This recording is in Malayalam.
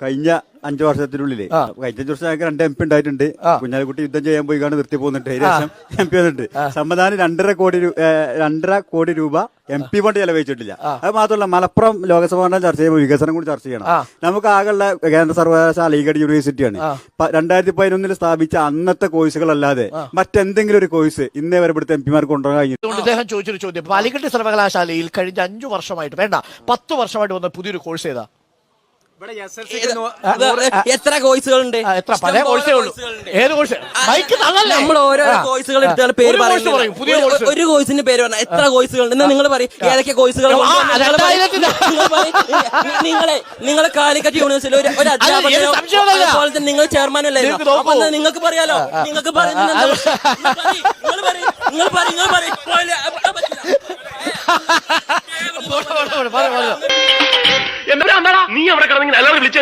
കഴിഞ്ഞ 5 വർഷത്തിനുള്ളില് കഴിഞ്ഞ 5 വർഷം 2 MP ഉണ്ടായിട്ടുണ്ട്. കുഞ്ഞാലിക്കുട്ടി യുദ്ധം ചെയ്യാൻ പോയി കാണാൻ നിർത്തി പോകുന്നുണ്ട്. ഏകദേശം MP വന്നിട്ടുണ്ട്. സംവിധാനം 2.5 കോടി രൂപ MP ഫണ്ട് ചെലവഴിച്ചിട്ടില്ല. അത് മാത്രമല്ല, മലപ്പുറം ലോകസഭാ മണ്ഡലം ചർച്ച ചെയ്യുമ്പോൾ വികസനം കൂടി ചർച്ച ചെയ്യണം. നമുക്ക് ആകെയുള്ള കേന്ദ്ര സർവകലാശാല അലിഗഡ് യൂണിവേഴ്സിറ്റിയാണ്. 2011 സ്ഥാപിച്ച അന്നത്തെ കോഴ്സുകളല്ലാതെ മറ്റെന്തെങ്കിലും ഒരു കോഴ്സ് ഇന്നേ വരെ ഇവിടുത്തെ MP മാർക്ക് കൊണ്ടുപോകാൻ കഴിഞ്ഞു. അദ്ദേഹം ചോദിച്ചൊരു ചോദ്യം, അലിഗഡ് സർവകലാശാലയിൽ കഴിഞ്ഞ 5 വർഷമായിട്ട് 10 വർഷമായിട്ട് വന്ന പുതിയൊരു കോഴ്സ് ഏതാ? എത്ര കോഴ്സുകളുണ്ട്? പല കോഴ്സേ ഉള്ളൂ. ഏത് കോഴ്സ്? നമ്മൾ ഓരോ കോഴ്സുകൾ എടുത്താൽ പേര് പറയും. ഒരു കോഴ്സിന്റെ പേര് പറഞ്ഞാൽ എത്ര കോഴ്സുകളുണ്ട് നിങ്ങൾ പറയും. ഏതൊക്കെ കോഴ്സുകൾ? നിങ്ങളെ കാലിക്കറ്റ് യൂണിവേഴ്സിറ്റിയിൽ ഒരു അധ്യാപകൻ നിങ്ങൾ ചെയർമാൻ അല്ലായിരുന്നു. അപ്പൊ നിങ്ങൾക്ക് പറയാലോ. നിങ്ങൾക്ക് എന്താ നീ അവിടെ കിടന്നെങ്കിൽ എല്ലാവരും വിളിച്ചു